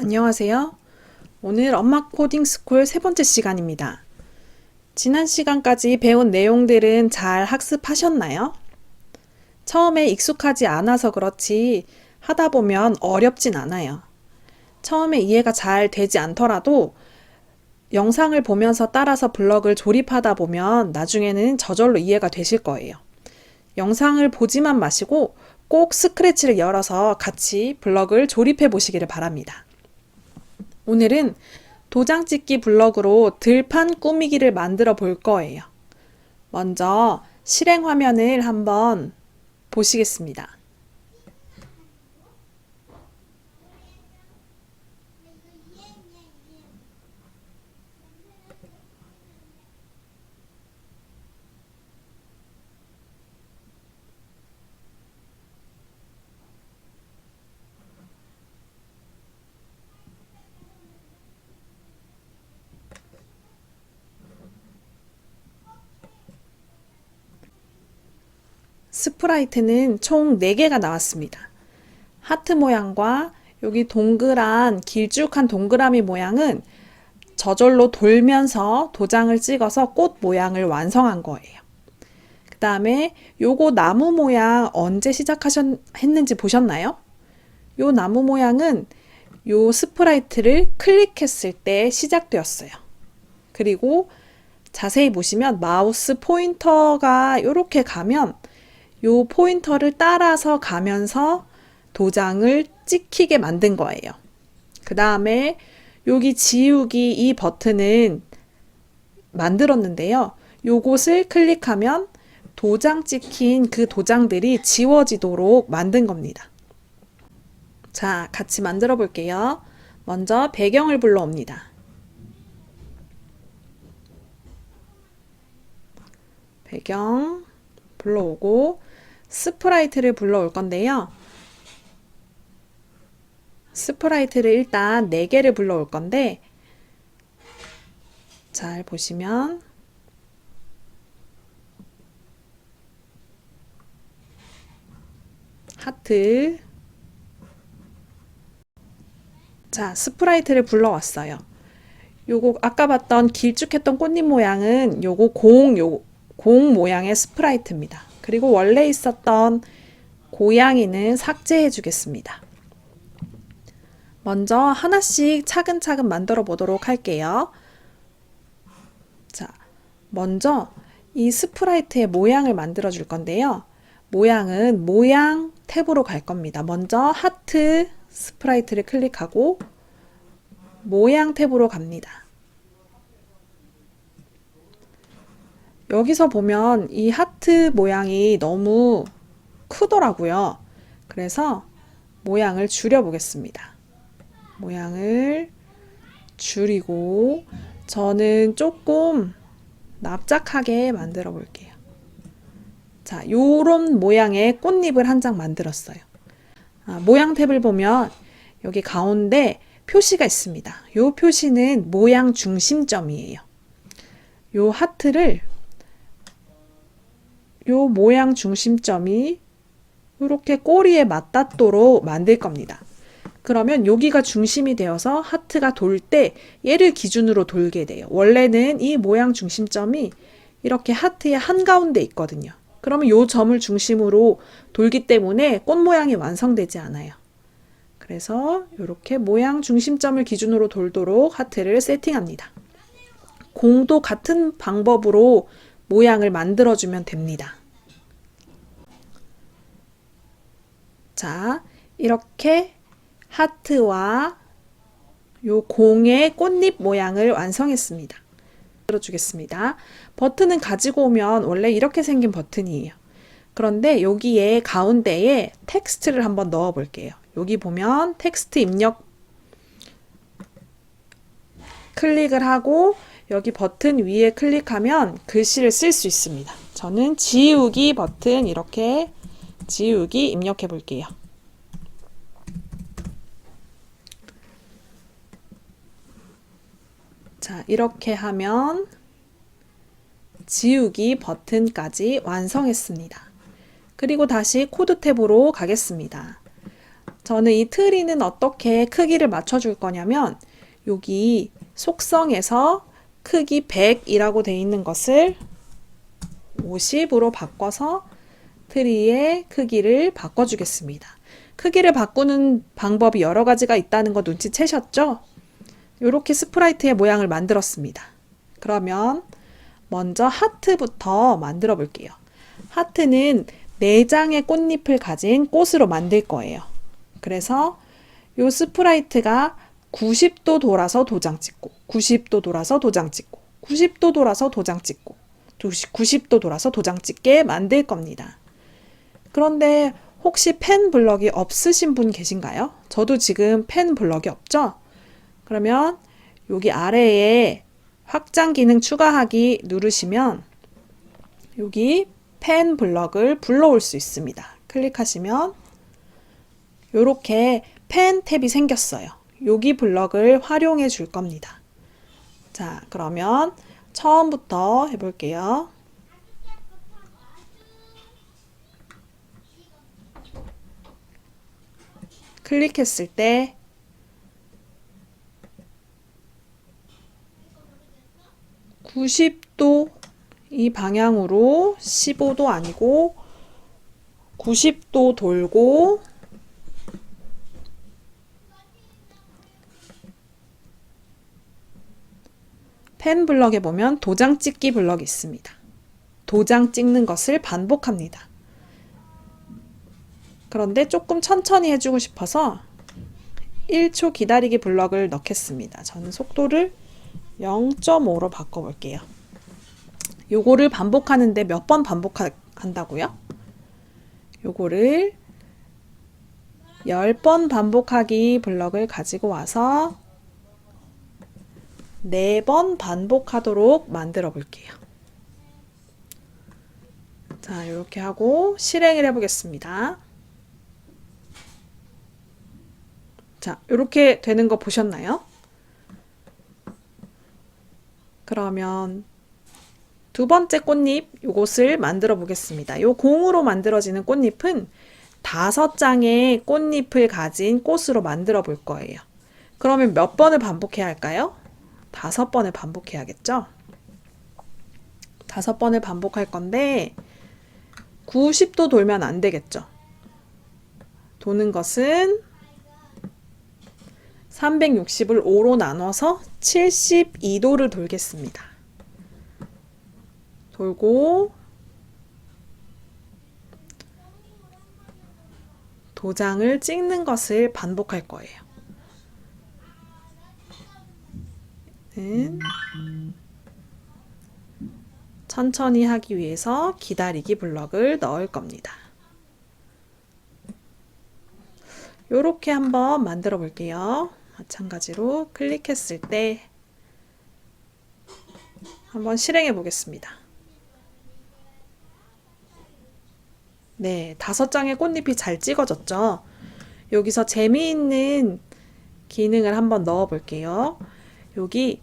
안녕하세요. 오늘 엄마 코딩 스쿨 세 번째 시간입니다. 지난 시간까지 배운 내용들은 잘 학습하셨나요? 처음에 익숙하지 않아서 그렇지 하다 보면 어렵진 않아요. 처음에 이해가 잘 되지 않더라도 영상을 보면서 따라서 블럭을 조립하다 보면 나중에는 저절로 이해가 되실 거예요. 영상을 보지만 마시고 꼭 스크래치를 열어서 같이 블럭을 조립해 보시기를 바랍니다. 오늘은 도장 찍기 블럭으로 들판 꾸미기를 만들어 볼 거예요. 먼저 실행 화면을 한번 보시겠습니다. 스프라이트는 총 4개가 나왔습니다. 하트 모양과 여기 동그란 길쭉한 동그라미 모양은 저절로 돌면서 도장을 찍어서 꽃 모양을 완성한 거예요. 그 다음에 요거 나무 모양 언제 했는지 보셨나요? 요 나무 모양은 요 스프라이트를 클릭했을 때 시작되었어요. 그리고 자세히 보시면 마우스 포인터가 이렇게 가면 요 포인터를 따라서 가면서 도장을 찍히게 만든 거예요. 그 다음에 여기 지우기 이 버튼은 만들었는데요. 요것을 클릭하면 도장 찍힌 그 도장들이 지워지도록 만든 겁니다. 자, 같이 만들어 볼게요. 먼저 배경을 불러옵니다. 배경 불러오고 스프라이트를 불러올 건데요. 스프라이트를 일단 4개를 불러올 건데 잘 보시면 하트. 자, 스프라이트를 불러왔어요. 요거 아까 봤던 길쭉했던 꽃잎 모양은 요거 공 모양의 스프라이트입니다. 그리고 원래 있었던 고양이는 삭제해 주겠습니다. 먼저 하나씩 차근차근 만들어 보도록 할게요. 자, 먼저 이 스프라이트의 모양을 만들어 줄 건데요. 모양은 모양 탭으로 갈 겁니다. 먼저 하트 스프라이트를 클릭하고 모양 탭으로 갑니다. 여기서 보면 이 하트 모양이 너무 크더라고요. 그래서 모양을 줄여 보겠습니다. 모양을 줄이고 저는 조금 납작하게 만들어 볼게요. 자, 요런 모양의 꽃잎을 한 장 만들었어요. 모양 탭을 보면 여기 가운데 표시가 있습니다. 요 표시는 모양 중심점이에요. 요 하트를 요 모양 중심점이 이렇게 꼬리에 맞닿도록 만들 겁니다. 그러면 여기가 중심이 되어서 하트가 돌 때 얘를 기준으로 돌게 돼요. 원래는 이 모양 중심점이 이렇게 하트의 한가운데 있거든요. 그러면 요 점을 중심으로 돌기 때문에 꽃 모양이 완성되지 않아요. 그래서 이렇게 모양 중심점을 기준으로 돌도록 하트를 세팅합니다. 공도 같은 방법으로 모양을 만들어주면 됩니다. 자, 이렇게 하트와 요 공의 꽃잎 모양을 완성했습니다. 만들어주겠습니다. 버튼은 가지고 오면 원래 이렇게 생긴 버튼이에요. 그런데 여기에 가운데에 텍스트를 한번 넣어 볼게요. 여기 보면 텍스트 입력 클릭을 하고 여기 버튼 위에 클릭하면 글씨를 쓸 수 있습니다. 저는 지우기 버튼 이렇게 지우기 입력해 볼게요. 자, 이렇게 하면 지우기 버튼까지 완성했습니다. 그리고 다시 코드 탭으로 가겠습니다. 저는 이 트리는 어떻게 크기를 맞춰줄 거냐면 여기 속성에서 크기 100이라고 돼 있는 것을 50으로 바꿔서 트리의 크기를 바꿔주겠습니다. 크기를 바꾸는 방법이 여러 가지가 있다는 거 눈치채셨죠? 이렇게 스프라이트의 모양을 만들었습니다. 그러면 먼저 하트부터 만들어 볼게요. 하트는 4장의 꽃잎을 가진 꽃으로 만들 거예요. 그래서 이 스프라이트가 90도 돌아서 도장 찍고 90도 돌아서 도장 찍고 90도 돌아서 도장 찍고 90도 돌아서 도장 찍게 만들 겁니다. 그런데 혹시 펜 블럭이 없으신 분 계신가요? 저도 지금 펜 블럭이 없죠? 그러면 여기 아래에 확장 기능 추가하기 누르시면 여기 펜 블럭을 불러올 수 있습니다. 클릭하시면 이렇게 펜 탭이 생겼어요. 여기 블럭을 활용해 줄 겁니다. 자, 그러면 처음부터 해볼게요. 클릭했을 때 (90도) 이 방향으로 15도 아니고 90도 돌고 펜 블럭에 보면 도장 찍기 블럭이 있습니다. 도장 찍는 것을 반복합니다. 그런데 조금 천천히 해주고 싶어서 1초 기다리기 블럭을 넣겠습니다. 저는 속도를 0.5로 바꿔볼게요. 요거를 반복하는데 몇 번 반복한다고요? 요거를 10번 반복하기 블럭을 가지고 와서 4번 반복하도록 만들어 볼게요. 자, 이렇게 하고 실행을 해보겠습니다. 자, 이렇게 되는 거 보셨나요? 그러면 두 번째 꽃잎 요것을 만들어 보겠습니다. 요 공으로 만들어지는 꽃잎은 5장의 꽃잎을 가진 꽃으로 만들어 볼 거예요. 그러면 몇 번을 반복해야 할까요? 5번을 반복해야겠죠? 5번을 반복할 건데 90도 돌면 안 되겠죠? 도는 것은 360을 5로 나눠서 72도를 돌겠습니다. 돌고 도장을 찍는 것을 반복할 거예요. 천천히 하기 위해서 기다리기 블럭을 넣을 겁니다. 이렇게 한번 만들어 볼게요. 마찬가지로 클릭했을 때 한번 실행해 보겠습니다. 네, 5장의 꽃잎이 잘 찍어졌죠? 여기서 재미있는 기능을 한번 넣어 볼게요. 여기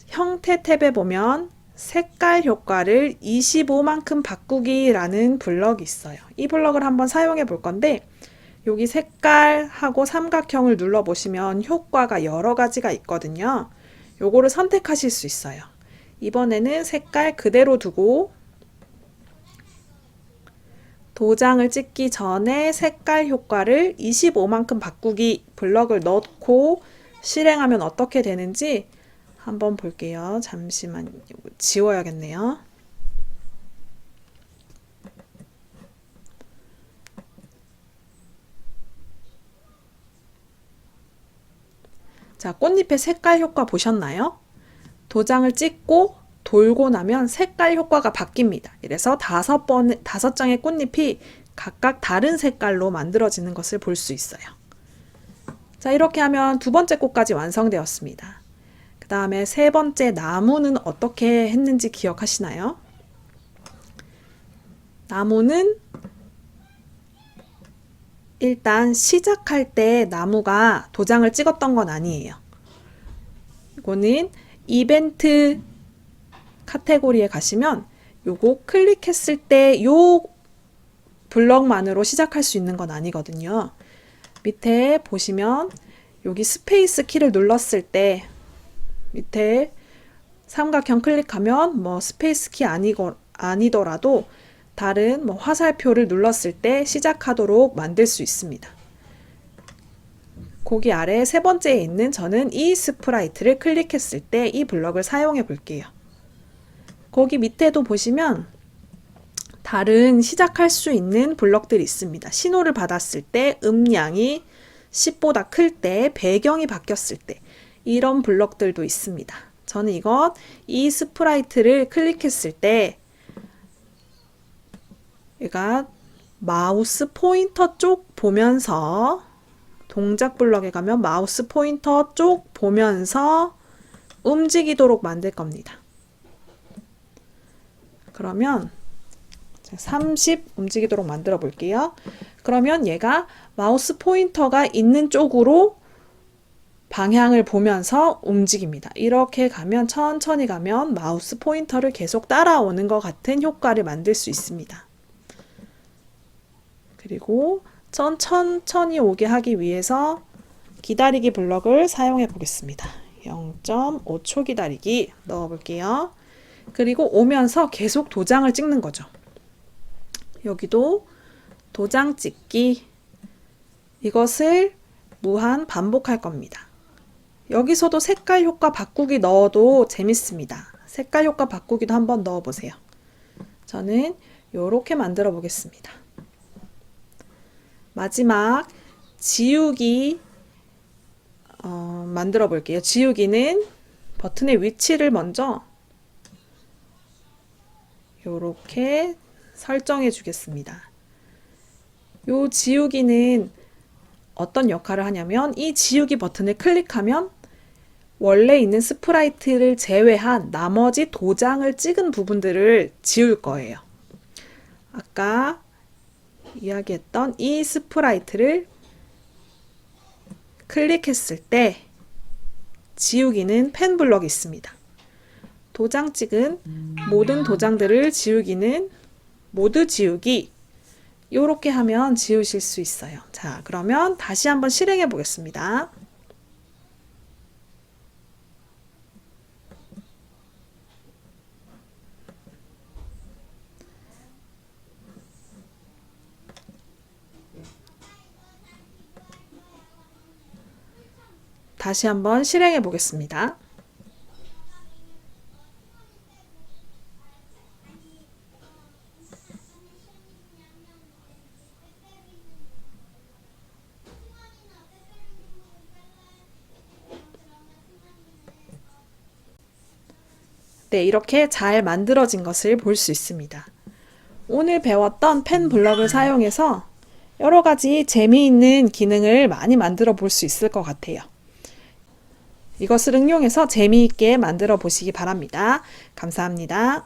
형태 탭에 보면 색깔 효과를 25만큼 바꾸기라는 블럭이 있어요. 이 블럭을 한번 사용해 볼 건데 여기 색깔하고 삼각형을 눌러 보시면 효과가 여러 가지가 있거든요. 요거를 선택하실 수 있어요. 이번에는 색깔 그대로 두고 도장을 찍기 전에 색깔 효과를 25만큼 바꾸기 블럭을 넣고 실행하면 어떻게 되는지 한번 볼게요. 잠시만요. 지워야겠네요. 자, 꽃잎의 색깔 효과 보셨나요? 도장을 찍고 돌고 나면 색깔 효과가 바뀝니다. 이래서 5장의 꽃잎이 각각 다른 색깔로 만들어지는 것을 볼 수 있어요. 자, 이렇게 하면 두 번째 꽃까지 완성되었습니다. 그 다음에 세 번째 나무는 어떻게 했는지 기억하시나요? 나무는 일단 시작할 때 나무가 도장을 찍었던 건 아니에요. 이거는 이벤트 카테고리에 가시면 요거 클릭했을 때 요 블럭만으로 시작할 수 있는 건 아니거든요. 밑에 보시면 여기 스페이스 키를 눌렀을 때 밑에 삼각형 클릭하면 뭐 스페이스 키 아니더라도 다른 뭐 화살표를 눌렀을 때 시작하도록 만들 수 있습니다. 거기 아래 세 번째에 있는 저는 이 스프라이트를 클릭했을 때 이 블럭을 사용해 볼게요. 거기 밑에도 보시면 다른 시작할 수 있는 블럭들이 있습니다. 신호를 받았을 때, 음량이 10보다 클 때, 배경이 바뀌었을 때 이런 블럭들도 있습니다. 저는 이 스프라이트를 클릭했을 때 얘가 마우스 포인터 쪽 보면서 동작 블럭에 가면 마우스 포인터 쪽 보면서 움직이도록 만들 겁니다. 그러면 30 움직이도록 만들어 볼게요. 그러면 얘가 마우스 포인터가 있는 쪽으로 방향을 보면서 움직입니다. 이렇게 가면 천천히 가면 마우스 포인터를 계속 따라오는 것 같은 효과를 만들 수 있습니다. 그리고 천천히 오게 하기 위해서 기다리기 블럭을 사용해 보겠습니다. 0.5초 기다리기 넣어 볼게요. 그리고 오면서 계속 도장을 찍는 거죠. 여기도 도장 찍기, 이것을 무한 반복할 겁니다. 여기서도 색깔 효과 바꾸기 넣어도 재밌습니다. 색깔 효과 바꾸기도 한번 넣어 보세요. 저는 이렇게 만들어 보겠습니다. 마지막 지우기 만들어 볼게요. 지우기는 버튼의 위치를 먼저 이렇게 설정해 주겠습니다. 요 지우기는 어떤 역할을 하냐면 이 지우기 버튼을 클릭하면 원래 있는 스프라이트를 제외한 나머지 도장을 찍은 부분들을 지울 거예요. 아까 이야기했던 이 스프라이트를 클릭했을 때 지우기는 펜 블럭이 있습니다. 도장 찍은 모든 도장들을 지우기는 모두 지우기, 이렇게 하면 지우실 수 있어요. 자, 그러면 다시 한번 실행해 보겠습니다. 다시 한번 실행해 보겠습니다. 네, 이렇게 잘 만들어진 것을 볼 수 있습니다. 오늘 배웠던 펜 블럭을 사용해서 여러 가지 재미있는 기능을 많이 만들어 볼 수 있을 것 같아요. 이것을 응용해서 재미있게 만들어 보시기 바랍니다. 감사합니다.